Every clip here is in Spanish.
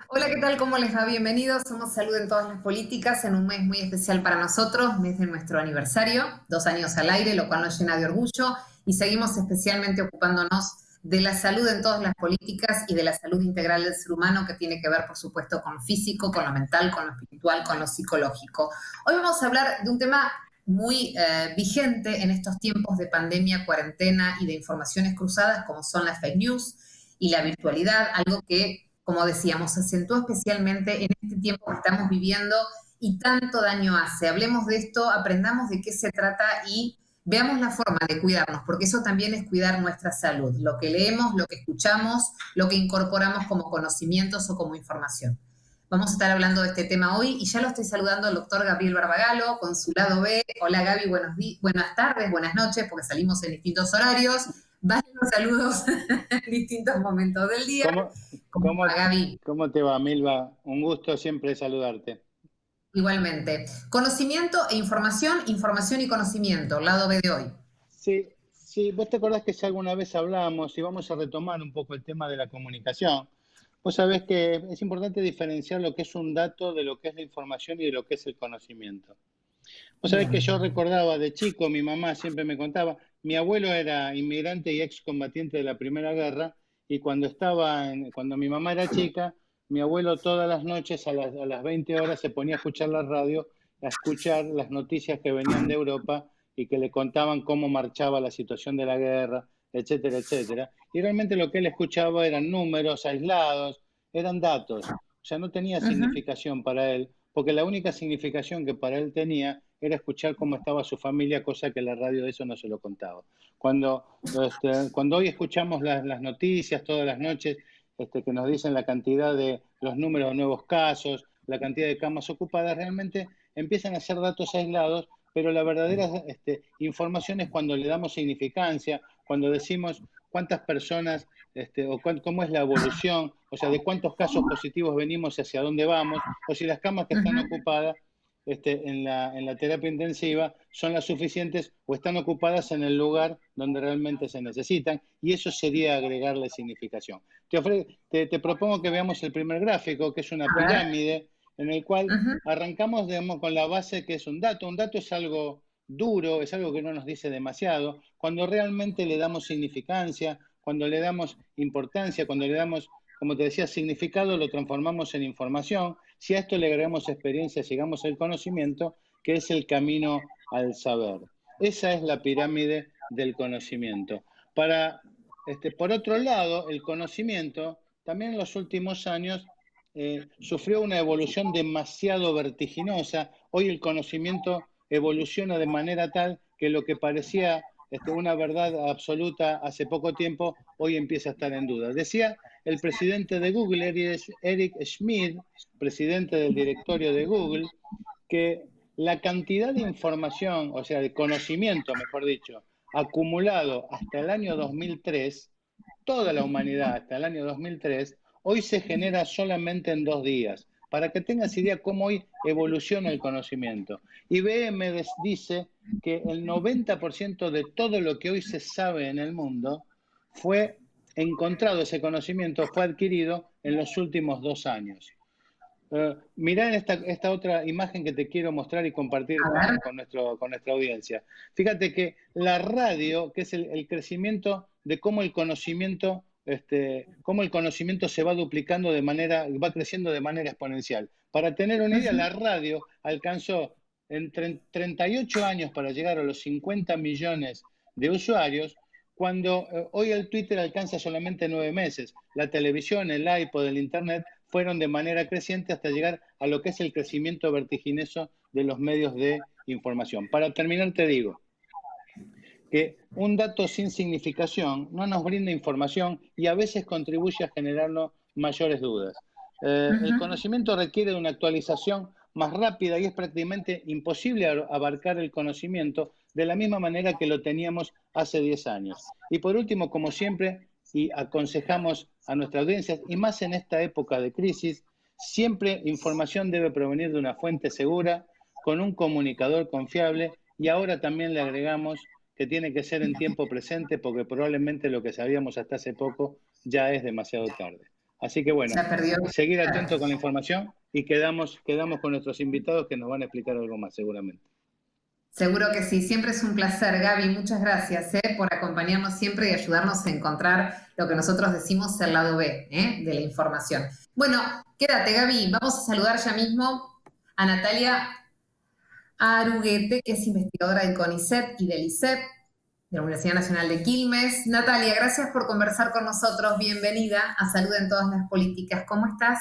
Hola, ¿qué tal? ¿Cómo les va? Bienvenidos. Somos Salud en todas las políticas en un mes muy especial para nosotros, mes de nuestro aniversario, 2 años al aire, lo cual nos llena de orgullo y seguimos especialmente ocupándonos de la salud en todas las políticas y de la salud integral del ser humano que tiene que ver, por supuesto, con lo físico, con lo mental, con lo espiritual, con lo psicológico. Hoy vamos a hablar de un tema muy vigente en estos tiempos de pandemia, cuarentena y de informaciones cruzadas como son las fake news y la virtualidad, algo que, como decíamos, se acentúa especialmente en este tiempo que estamos viviendo y tanto daño hace. Hablemos de esto, aprendamos de qué se trata y veamos la forma de cuidarnos, porque eso también es cuidar nuestra salud, lo que leemos, lo que escuchamos, lo que incorporamos como conocimientos o como información. Vamos a estar hablando de este tema hoy y ya lo estoy saludando al doctor Gabriel Barbagalo, consulado B. Hola Gaby, buenas tardes, buenas noches, porque salimos en distintos horarios. Varios saludos en distintos momentos del día. ¿Cómo, ¿Cómo va cómo, Gaby? cómo te va, Milva? Un gusto siempre saludarte. Igualmente. Conocimiento e información, información y conocimiento, lado B de hoy. Sí, sí, vos te acordás que si alguna vez hablamos y vamos a retomar un poco el tema de la comunicación. Vos sabés que es importante diferenciar lo que es un dato de lo que es la información y de lo que es el conocimiento. Vos sabés que Bien. yo recordaba de chico, mi mamá siempre me contaba, mi abuelo era inmigrante y excombatiente de la Primera Guerra, y cuando mi mamá era chica, mi abuelo todas las noches a las 20 horas se ponía a escuchar la radio, a escuchar las noticias que venían de Europa y que le contaban cómo marchaba la situación de la guerra, etcétera, etcétera. Y realmente lo que él escuchaba eran números aislados, eran datos, o sea, no tenía Ujú. significación para él, porque la única significación que para él tenía era escuchar cómo estaba su familia, cosa que la radio de eso no se lo contaba. Cuando, cuando hoy escuchamos las noticias todas las noches, que nos dicen la cantidad de los números de nuevos casos, la cantidad de camas ocupadas, realmente empiezan a ser datos aislados, pero la verdadera información es cuando le damos significancia, cuando decimos cuántas personas cómo es la evolución, o sea, de cuántos casos positivos venimos y hacia dónde vamos, o si las camas que están Ujú. ocupadas en la terapia intensiva son las suficientes o están ocupadas en el lugar donde realmente se necesitan, y eso sería agregarle significación. Te propongo que veamos el primer gráfico, que es una A ver. pirámide, en el cual Ujú. arrancamos, digamos, con la base que es un dato. Un dato es algo duro, es algo que no nos dice demasiado. Cuando realmente le damos significancia, cuando le damos importancia, cuando le damos, como te decía, significado, lo transformamos en información. Si a esto le agregamos experiencia, llegamos al conocimiento, que es el camino al saber. Esa es la pirámide del conocimiento. Por otro lado, el conocimiento también en los últimos años sufrió una evolución demasiado vertiginosa. Hoy el conocimiento evoluciona de manera tal que lo que parecía una verdad absoluta hace poco tiempo, hoy empieza a estar en duda. Decía el presidente de Google, Eric Schmidt, presidente del directorio de Google, que la cantidad de información, o sea, de conocimiento, mejor dicho, acumulado hasta el año 2003, toda la humanidad hasta el año 2003, hoy se genera solamente en 2 días. Para que tengas idea cómo hoy evoluciona el conocimiento. IBM dice que el 90% de todo lo que hoy se sabe en el mundo fue encontrado, ese conocimiento fue adquirido en los últimos 2 años. Mirá en esta otra imagen que te quiero mostrar y compartir A con, ver. con nuestra audiencia. Fíjate que la radio, que es el crecimiento de cómo el conocimiento se va duplicando va creciendo de manera exponencial. Para tener una idea, Ujú. la radio alcanzó en 38 años para llegar a los 50 millones de usuarios, cuando hoy el Twitter alcanza solamente 9 meses. La televisión, el iPod, el Internet fueron de manera creciente hasta llegar a lo que es el crecimiento vertiginoso de los medios de información. Para terminar, te digo que un dato sin significación no nos brinda información y a veces contribuye a generarnos mayores dudas. El Ujú. conocimiento requiere de una actualización más rápida y es prácticamente imposible abarcar el conocimiento de la misma manera que lo teníamos hace 10 años. Y por último, como siempre, y aconsejamos a nuestra audiencia, y más en esta época de crisis, siempre información debe provenir de una fuente segura, con un comunicador confiable, y ahora también le agregamos que tiene que ser en tiempo presente porque probablemente lo que sabíamos hasta hace poco ya es demasiado tarde. Así que bueno, Ya perdió. seguir atento con la información y quedamos con nuestros invitados que nos van a explicar algo más seguramente. Seguro que sí, siempre es un placer, Gaby. Muchas gracias por acompañarnos siempre y ayudarnos a encontrar lo que nosotros decimos el lado B de la información. Bueno, quédate, Gaby. Vamos a saludar ya mismo a Natalia Aruguete, que es investigadora del CONICET y del ICEP, de la Universidad Nacional de Quilmes. Natalia, gracias por conversar con nosotros. Bienvenida a Salud en Todas las Políticas. ¿Cómo estás?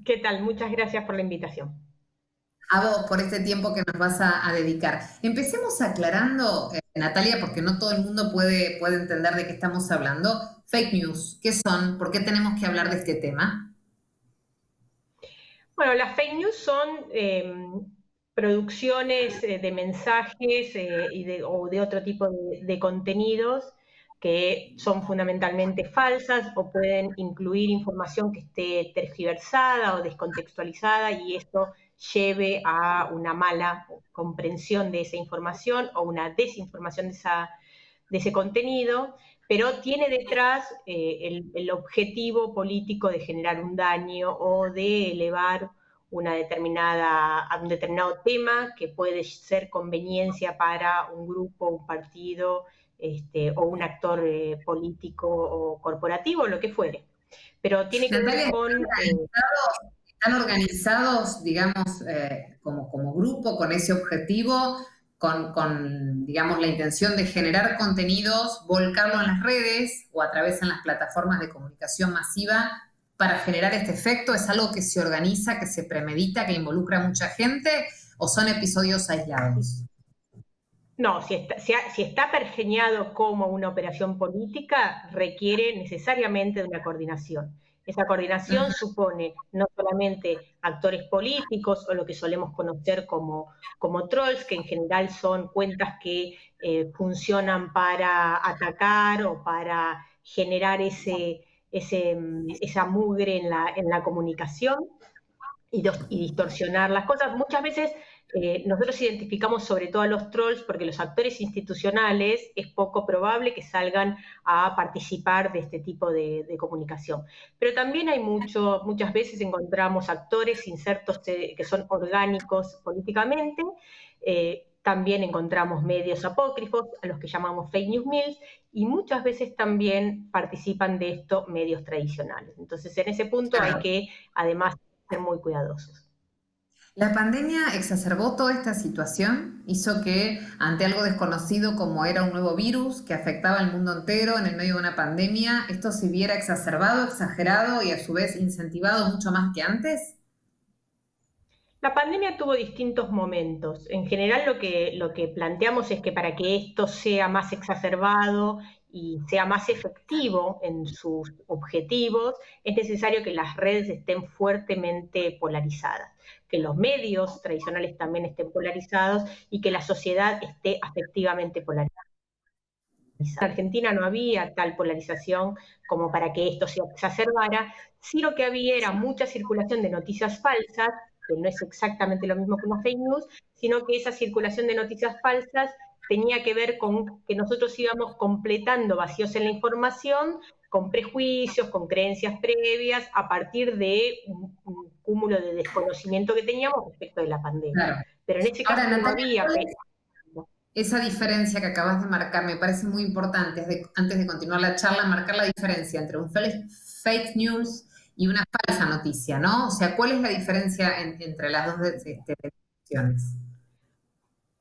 ¿Qué tal? Muchas gracias por la invitación. A vos por este tiempo que nos vas a dedicar. Empecemos aclarando, Natalia, porque no todo el mundo puede entender de qué estamos hablando. Fake news, ¿qué son? ¿Por qué tenemos que hablar de este tema? Bueno, las fake news son producciones de mensajes o de otro tipo de contenidos que son fundamentalmente falsas o pueden incluir información que esté tergiversada o descontextualizada y esto lleve a una mala comprensión de esa información o una desinformación de ese contenido, pero tiene detrás el objetivo político de generar un daño o de elevar a un determinado tema que puede ser conveniencia para un grupo, un partido o un actor político o corporativo, lo que fuere. Pero tiene que Natalia, ver con... ¿están organizados, digamos, como grupo, con ese objetivo, digamos, la intención de generar contenidos, volcarlo en las redes o a través de las plataformas de comunicación masiva para generar este efecto? ¿Es algo que se organiza, que se premedita, que involucra a mucha gente o son episodios aislados? No, si está pergeñado como una operación política, requiere necesariamente de una coordinación. Esa coordinación supone no solamente actores políticos o lo que solemos conocer como trolls, que en general son cuentas que funcionan para atacar o para generar esa mugre en la comunicación y distorsionar las cosas. Muchas veces nosotros identificamos sobre todo a los trolls porque los actores institucionales es poco probable que salgan a participar de este tipo de comunicación. Pero también hay muchas veces encontramos actores insertos que son orgánicos políticamente, también encontramos medios apócrifos, a los que llamamos fake news mills, y muchas veces también participan de esto medios tradicionales. Entonces, en ese punto hay que, además, ser muy cuidadosos. La pandemia exacerbó toda esta situación, hizo que ante algo desconocido como era un nuevo virus que afectaba al mundo entero en el medio de una pandemia, esto se viera exacerbado, exagerado y a su vez incentivado mucho más que antes. La pandemia tuvo distintos momentos. En general lo que planteamos es que para que esto sea más exacerbado y sea más efectivo en sus objetivos, es necesario que las redes estén fuertemente polarizadas, que los medios tradicionales también estén polarizados y que la sociedad esté afectivamente polarizada. En Argentina no había tal polarización como para que esto se exacerbara, sí lo que había era mucha circulación de noticias falsas, que no es exactamente lo mismo que una fake news, sino que esa circulación de noticias falsas tenía que ver con que nosotros íbamos completando vacíos en la información con prejuicios, con creencias previas, a partir de un cúmulo de desconocimiento que teníamos respecto de la pandemia. Claro. Pero en ese caso no había... Esa diferencia que acabas de marcar me parece muy importante, antes de continuar la charla, marcar la diferencia entre un fake news y una falsa noticia, ¿no? O sea, ¿cuál es la diferencia entre las dos definiciones?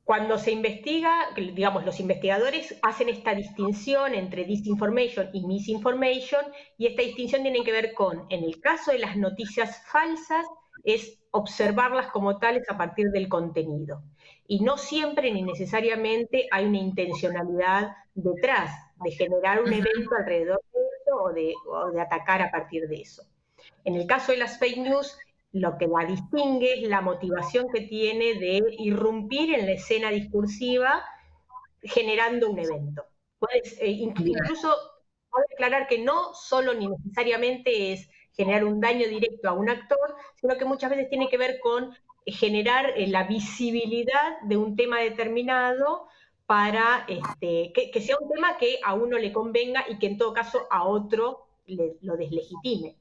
Cuando se investiga, digamos, los investigadores hacen esta distinción entre disinformation y misinformation, y esta distinción tiene que ver con, en el caso de las noticias falsas, es observarlas como tales a partir del contenido. Y no siempre ni necesariamente hay una intencionalidad detrás de generar un evento alrededor de eso o de atacar a partir de eso. En el caso de las fake news, lo que la distingue es la motivación que tiene de irrumpir en la escena discursiva generando un evento. Incluso puedo declarar que no solo ni necesariamente es generar un daño directo a un actor, sino que muchas veces tiene que ver con generar la visibilidad de un tema determinado para que sea un tema que a uno le convenga y que en todo caso a otro lo deslegitime.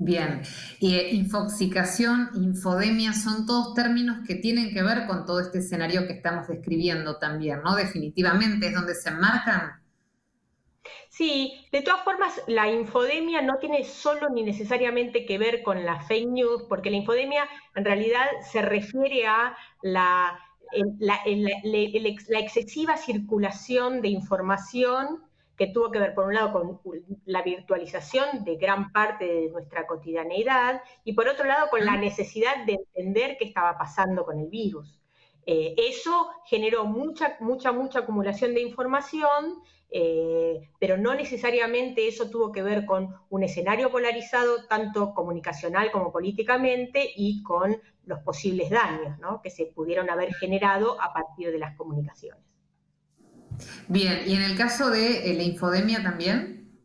Bien, infoxicación, infodemia, son todos términos que tienen que ver con todo este escenario que estamos describiendo también, ¿no? Definitivamente es donde se enmarcan. Sí, de todas formas, la infodemia no tiene solo ni necesariamente que ver con la fake news, porque la infodemia en realidad se refiere a la excesiva circulación de información que tuvo que ver, por un lado, con la virtualización de gran parte de nuestra cotidianeidad y, por otro lado, con la necesidad de entender qué estaba pasando con el virus. Eso generó mucha acumulación de información, pero no necesariamente eso tuvo que ver con un escenario polarizado, tanto comunicacional como políticamente, y con los posibles daños, ¿no?, que se pudieron haber generado a partir de las comunicaciones. Bien, y en el caso de la infodemia también.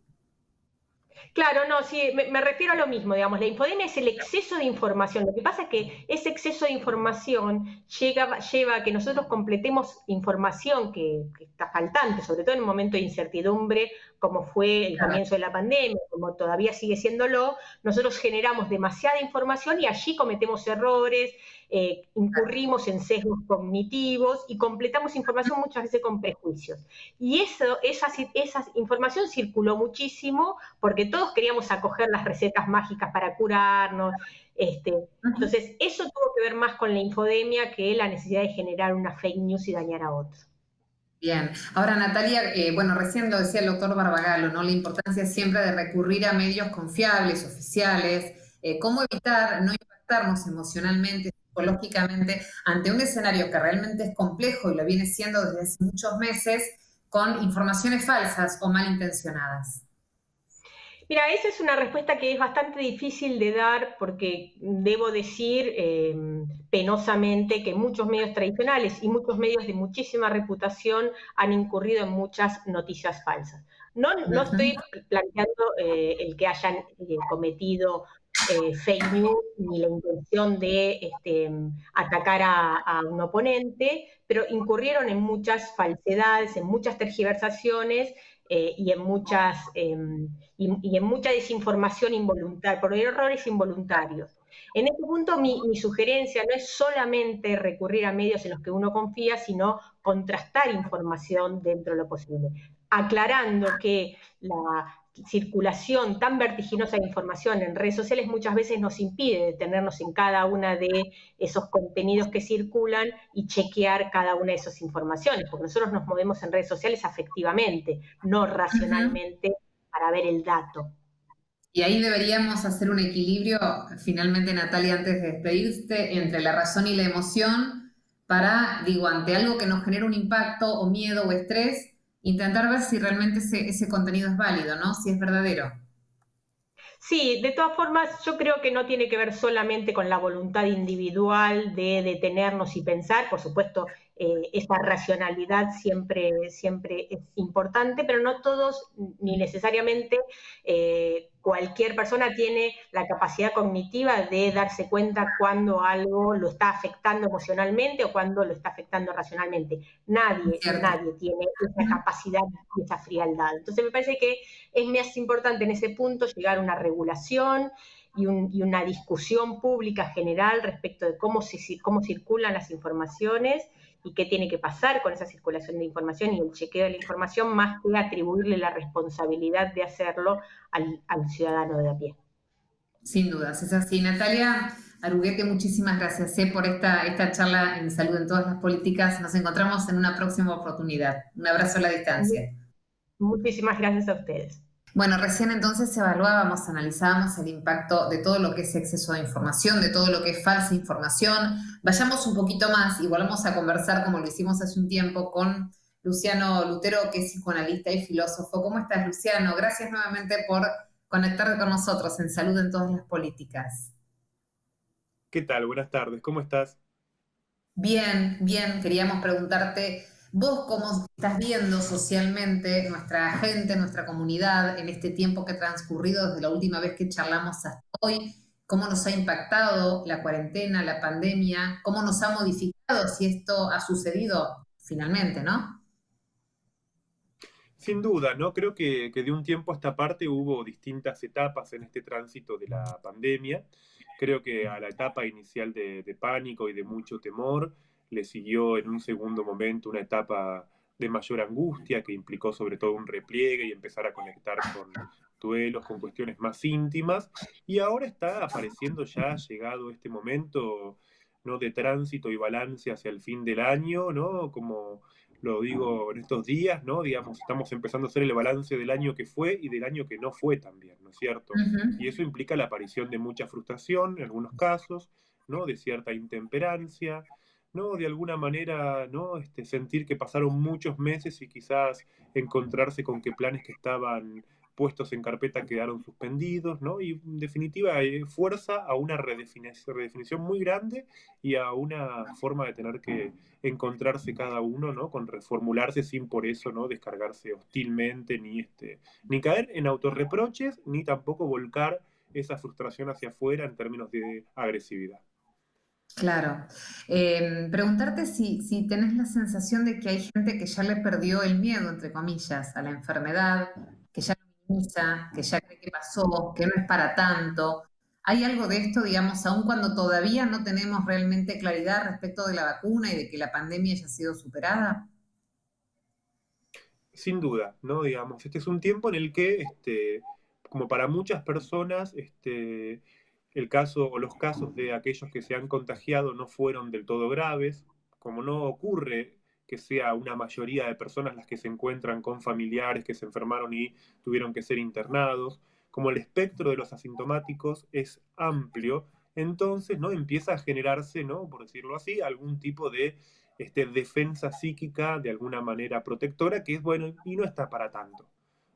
Claro, no, sí, me refiero a lo mismo, digamos, la infodemia es el exceso de información. Lo que pasa es que ese exceso de información lleva a que nosotros completemos información que está faltante, sobre todo en un momento de incertidumbre, como fue el comienzo de la pandemia, como todavía sigue siéndolo. Nosotros generamos demasiada información y allí cometemos errores, incurrimos en sesgos cognitivos y completamos información muchas veces con prejuicios. Y esa información circuló muchísimo porque todos queríamos acoger las recetas mágicas para curarnos. Entonces, eso tuvo que ver más con la infodemia que la necesidad de generar una fake news y dañar a otros. Bien, ahora Natalia, bueno, recién lo decía el doctor Barbagallo, ¿no? La importancia siempre de recurrir a medios confiables, oficiales, cómo evitar no impactarnos emocionalmente, psicológicamente, ante un escenario que realmente es complejo y lo viene siendo desde hace muchos meses, con informaciones falsas o malintencionadas. Mira, esa es una respuesta que es bastante difícil de dar porque debo decir penosamente que muchos medios tradicionales y muchos medios de muchísima reputación han incurrido en muchas noticias falsas. No estoy planteando el que hayan cometido fake news ni la intención de atacar a un oponente, pero incurrieron en muchas falsedades, en muchas tergiversaciones y en mucha desinformación involuntaria, por errores involuntarios. En este punto mi sugerencia no es solamente recurrir a medios en los que uno confía, sino contrastar información dentro de lo posible, aclarando que la circulación tan vertiginosa de información en redes sociales muchas veces nos impide detenernos en cada una de esos contenidos que circulan y chequear cada una de esas informaciones, porque nosotros nos movemos en redes sociales afectivamente, no racionalmente para ver el dato. Y ahí deberíamos hacer un equilibrio, finalmente, Natalia, antes de despedirte, entre la razón y la emoción para, digo, ante algo que nos genera un impacto o miedo o estrés, intentar ver si realmente ese contenido es válido, ¿no? Si es verdadero. Sí, de todas formas, yo creo que no tiene que ver solamente con la voluntad individual de detenernos y pensar. Por supuesto, esa racionalidad siempre es importante, pero no todos, ni necesariamente cualquier persona tiene la capacidad cognitiva de darse cuenta cuando algo lo está afectando emocionalmente o cuando lo está afectando racionalmente. Nadie tiene esa capacidad y esa frialdad. Entonces me parece que es más importante en ese punto llegar a una regulación y una discusión pública general respecto de cómo circulan las informaciones y qué tiene que pasar con esa circulación de información y el chequeo de la información, más que atribuirle la responsabilidad de hacerlo al ciudadano de a pie. Sin dudas, es así. Natalia Aruguete, muchísimas gracias por esta charla en Salud en todas las políticas. Nos encontramos en una próxima oportunidad. Un abrazo a la distancia. Muchísimas gracias a ustedes. Bueno, recién entonces evaluábamos, analizábamos el impacto de todo lo que es exceso de información, de todo lo que es falsa información. Vayamos un poquito más y volvamos a conversar, como lo hicimos hace un tiempo, con Luciano Lutero, que es psicoanalista y filósofo. ¿Cómo estás, Luciano? Gracias nuevamente por conectarte con nosotros en Salud en todas las políticas. ¿Qué tal? Buenas tardes, ¿cómo estás? Bien, bien. Queríamos preguntarte, vos cómo estás viendo socialmente nuestra gente, nuestra comunidad en este tiempo que ha transcurrido desde la última vez que charlamos hasta hoy, cómo nos ha impactado la cuarentena, la pandemia, cómo nos ha modificado, si esto ha sucedido finalmente, ¿no? Sin duda, ¿no? Creo que de un tiempo a esta parte hubo distintas etapas en este tránsito de la pandemia. Creo que a la etapa inicial de pánico y de mucho temor le siguió en un segundo momento una etapa de mayor angustia que implicó sobre todo un repliegue y empezar a conectar con duelos, con cuestiones más íntimas. Y ahora está apareciendo ya, llegado este momento, ¿no? De tránsito y balance hacia el fin del año, ¿no? Como lo digo en estos días, ¿no? Digamos, estamos empezando a hacer el balance del año que fue y del año que no fue también, ¿no es cierto? Y eso implica la aparición de mucha frustración en algunos casos, ¿no? De cierta intemperancia, ¿no? De alguna manera, ¿no? Sentir que pasaron muchos meses y quizás encontrarse con que planes que estaban puestos en carpeta quedaron suspendidos, ¿no? Y en definitiva, fuerza a una redefinición muy grande y a una forma de tener que encontrarse cada uno, ¿no? Con reformularse sin por eso, ¿no? Descargarse hostilmente, ni caer en autorreproches, ni tampoco volcar esa frustración hacia afuera en términos de agresividad. Claro. Preguntarte si tenés la sensación de que hay gente que ya le perdió el miedo, entre comillas, a la enfermedad, que ya lo minimiza, que ya cree que pasó, que no es para tanto. ¿Hay algo de esto, digamos, aun cuando todavía no tenemos realmente claridad respecto de la vacuna y de que la pandemia haya sido superada? Sin duda, ¿no? Digamos, este es un tiempo en el que, como para muchas personas, el caso o los casos de aquellos que se han contagiado no fueron del todo graves, como no ocurre que sea una mayoría de personas las que se encuentran con familiares que se enfermaron y tuvieron que ser internados, como el espectro de los asintomáticos es amplio, entonces, ¿no? Empieza a generarse, ¿no? Por decirlo así, algún tipo de defensa psíquica de alguna manera protectora, que es bueno y no está para tanto.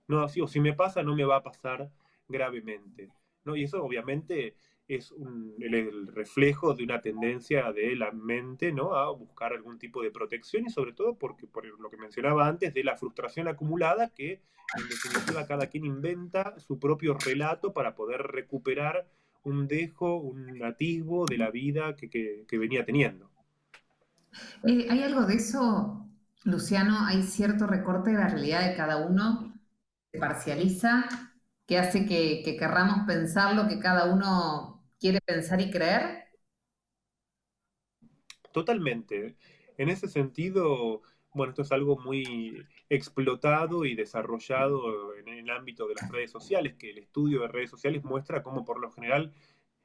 No, así, o si me pasa, no me va a pasar gravemente. ¿No? Y eso obviamente es el reflejo de una tendencia de la mente, ¿no? A buscar algún tipo de protección y sobre todo porque, por lo que mencionaba antes, de la frustración acumulada que en definitiva cada quien inventa su propio relato para poder recuperar un dejo, un atisbo de la vida que venía teniendo. ¿Hay algo de eso, Luciano? ¿Hay cierto recorte de la realidad de cada uno? ¿Se parcializa? ¿Que hace que querramos pensar lo que cada uno quiere pensar y creer? Totalmente. En ese sentido, bueno, esto es algo muy explotado y desarrollado en el ámbito de las redes sociales, que el estudio de redes sociales muestra cómo por lo general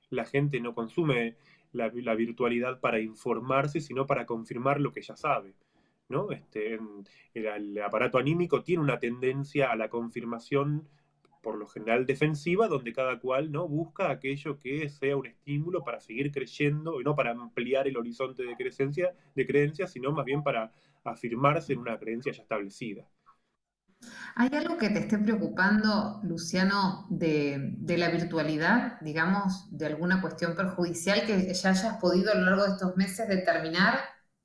la gente no consume la virtualidad para informarse, sino para confirmar lo que ya sabe. ¿No? El aparato anímico tiene una tendencia a la confirmación por lo general defensiva, donde cada cual, ¿no? Busca aquello que sea un estímulo para seguir creyendo, y no para ampliar el horizonte de creencias, sino más bien para afirmarse en una creencia ya establecida. ¿Hay algo que te esté preocupando, Luciano, de la virtualidad, digamos, de alguna cuestión perjudicial que ya hayas podido a lo largo de estos meses determinar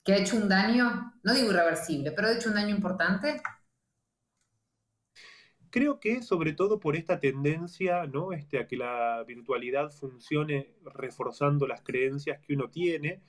que ha hecho un daño, no digo irreversible, pero ha hecho un daño importante? Creo que sobre todo por esta tendencia, ¿no? A que la virtualidad funcione reforzando las creencias que uno tiene.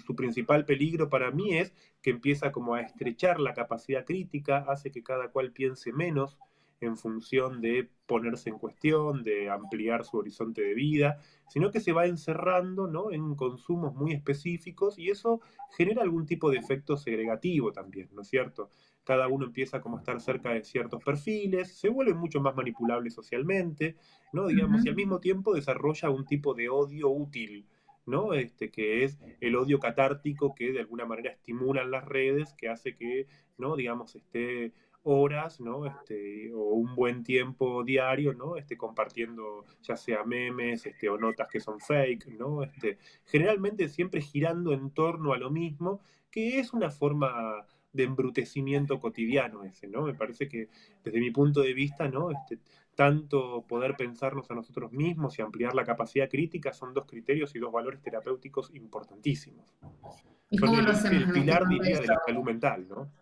Su principal peligro para mí es que empieza como a estrechar la capacidad crítica, hace que cada cual piense menos en función de ponerse en cuestión, de ampliar su horizonte de vida, sino que se va encerrando, ¿no? En consumos muy específicos y eso genera algún tipo de efecto segregativo también, ¿no es cierto? Cada uno empieza como a estar cerca de ciertos perfiles, se vuelve mucho más manipulable socialmente, ¿no? Digamos, y al Ujú. mismo tiempo desarrolla un tipo de odio útil, ¿no? Que es el odio catártico que de alguna manera estimula en las redes, que hace que, ¿no? Digamos, esté horas, ¿no? O un buen tiempo diario, ¿no? Compartiendo ya sea memes, o notas que son fake, ¿no? Generalmente siempre girando en torno a lo mismo, que es una forma de embrutecimiento cotidiano ese, ¿no? Me parece que desde mi punto de vista, ¿no? Tanto poder pensarnos a nosotros mismos y ampliar la capacidad crítica son dos criterios y dos valores terapéuticos importantísimos. ¿Y Son cómo lo el hacemos en este pilar, diría, de contexto? la salud mental, ¿no?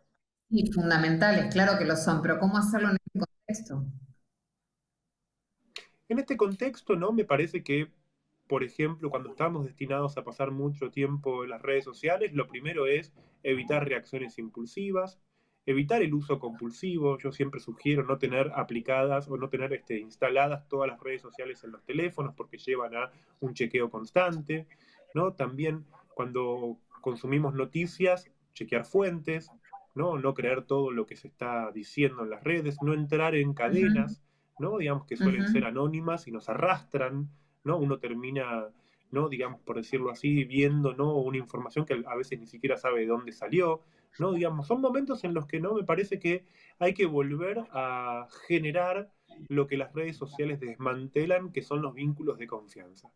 Y fundamentales, claro que lo son, pero ¿cómo hacerlo en este contexto? En este contexto, ¿no? Me parece que, por ejemplo, cuando estamos destinados a pasar mucho tiempo en las redes sociales, lo primero es evitar reacciones impulsivas, evitar el uso compulsivo. Yo siempre sugiero no tener aplicadas o no tener instaladas todas las redes sociales en los teléfonos porque llevan a un chequeo constante, ¿no? También cuando consumimos noticias, chequear fuentes, ¿no? No creer todo lo que se está diciendo en las redes, no entrar en cadenas, ¿no? Digamos que suelen ser anónimas y nos arrastran, ¿no? Uno termina, ¿no? Digamos, por decirlo así, viendo, ¿no? Una información que a veces ni siquiera sabe de dónde salió, ¿no? Digamos, son momentos en los que, ¿no? Me parece que hay que volver a generar lo que las redes sociales desmantelan, que son los vínculos de confianza,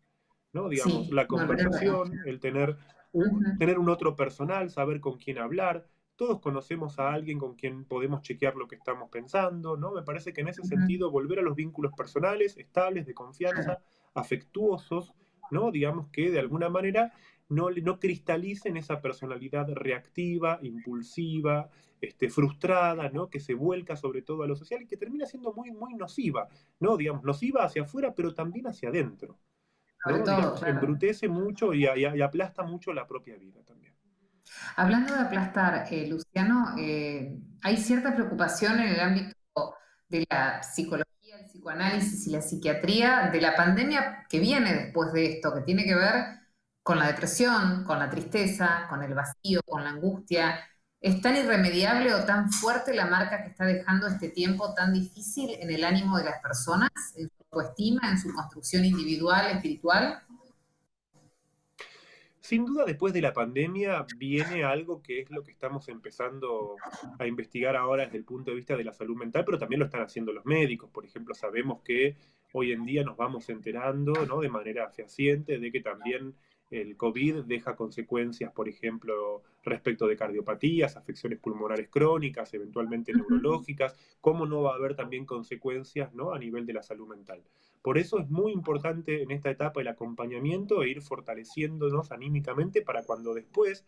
¿no? Digamos, Sí, la volver a conversación, el tener un otro personal, saber con quién hablar. Todos conocemos a alguien con quien podemos chequear lo que estamos pensando, ¿no? Me parece que en ese sentido volver a los vínculos personales, estables, de confianza, afectuosos, ¿no? Digamos que de alguna manera no cristalicen esa personalidad reactiva, impulsiva, frustrada, ¿no? Que se vuelca sobre todo a lo social y que termina siendo muy, muy nociva, ¿no? Digamos, nociva hacia afuera, pero también hacia adentro, Sobre ¿no? todo, Digamos, claro. embrutece mucho y aplasta mucho la propia vida también. Hablando de aplastar, Luciano, hay cierta preocupación en el ámbito de la psicología, el psicoanálisis y la psiquiatría de la pandemia que viene después de esto, que tiene que ver con la depresión, con la tristeza, con el vacío, con la angustia. ¿Es tan irremediable o tan fuerte la marca que está dejando este tiempo tan difícil en el ánimo de las personas, en su autoestima, en su construcción individual, espiritual? Sin duda, después de la pandemia viene algo que es lo que estamos empezando a investigar ahora desde el punto de vista de la salud mental, pero también lo están haciendo los médicos. Por ejemplo, sabemos que hoy en día nos vamos enterando, ¿no? De manera fehaciente de que también el COVID deja consecuencias, por ejemplo, respecto de cardiopatías, afecciones pulmonares crónicas, eventualmente neurológicas, cómo no va a haber también consecuencias, ¿no? A nivel de la salud mental. Por eso es muy importante en esta etapa el acompañamiento e ir fortaleciéndonos anímicamente para cuando después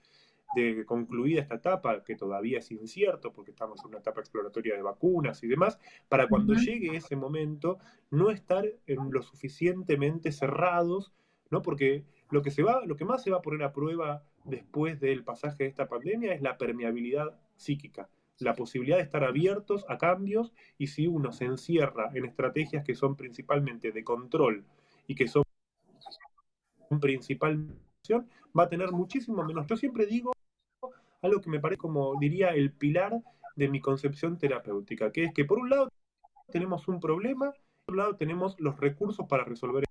de concluida esta etapa, que todavía es incierto porque estamos en una etapa exploratoria de vacunas y demás, para cuando llegue ese momento no estar en lo suficientemente cerrados, ¿no? Porque lo que más se va a poner a prueba después del pasaje de esta pandemia es la permeabilidad psíquica, la posibilidad de estar abiertos a cambios, y si uno se encierra en estrategias que son principalmente de control y que son principalmente, va a tener muchísimo menos. Yo siempre digo algo que me parece como diría el pilar de mi concepción terapéutica, que es que por un lado tenemos un problema, por otro lado tenemos los recursos para resolver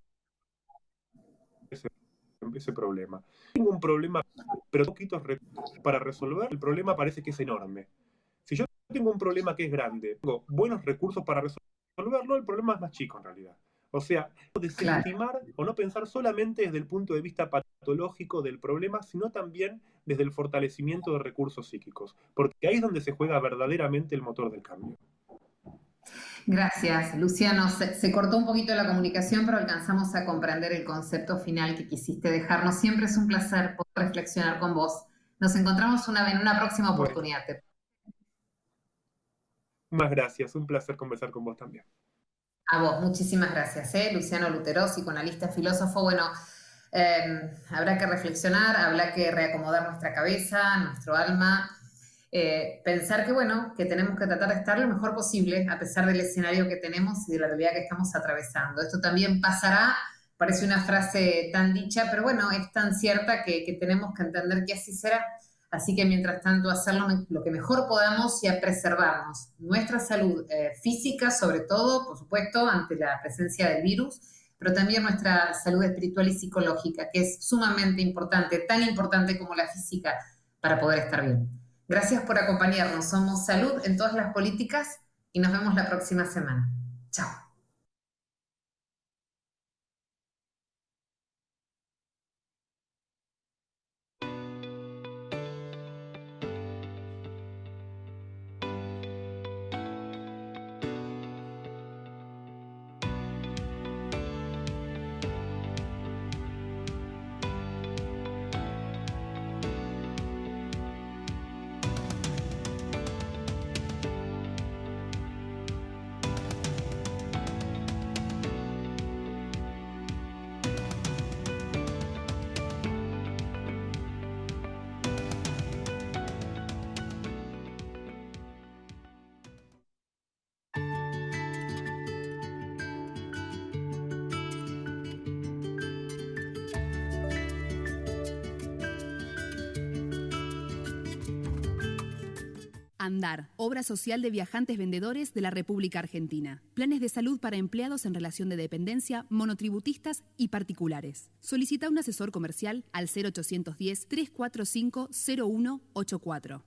ese problema. Tengo un problema, pero poquitos recursos para resolver, el problema parece que es enorme. Si yo tengo un problema que es grande, tengo buenos recursos para resolverlo, el problema es más chico en realidad. O sea, no Claro. desestimar o no pensar solamente desde el punto de vista patológico del problema, sino también desde el fortalecimiento de recursos psíquicos, porque ahí es donde se juega verdaderamente el motor del cambio. Gracias, Luciano. Se cortó un poquito la comunicación, pero alcanzamos a comprender el concepto final que quisiste dejarnos. Siempre es un placer poder reflexionar con vos. Nos encontramos en una próxima Bueno, oportunidad. más gracias, un placer conversar con vos también. A vos, muchísimas gracias, Luciano Lutero, psicoanalista, filósofo. Bueno, habrá que reflexionar, habrá que reacomodar nuestra cabeza, nuestro alma, pensar que, bueno, que tenemos que tratar de estar lo mejor posible a pesar del escenario que tenemos y de la realidad que estamos atravesando. Esto también pasará, parece una frase tan dicha, pero bueno, es tan cierta que tenemos que entender que así será. Así que mientras tanto, hacerlo lo que mejor podamos y a preservarnos nuestra salud física, sobre todo, por supuesto, ante la presencia del virus, pero también nuestra salud espiritual y psicológica, que es sumamente importante, tan importante como la física, para poder estar bien. Gracias por acompañarnos. Somos Salud en todas las políticas y nos vemos la próxima semana. Chao. ANDAR, Obra Social de Viajantes Vendedores de la República Argentina. Planes de salud para empleados en relación de dependencia, monotributistas y particulares. Solicita un asesor comercial al 0810 345 0184.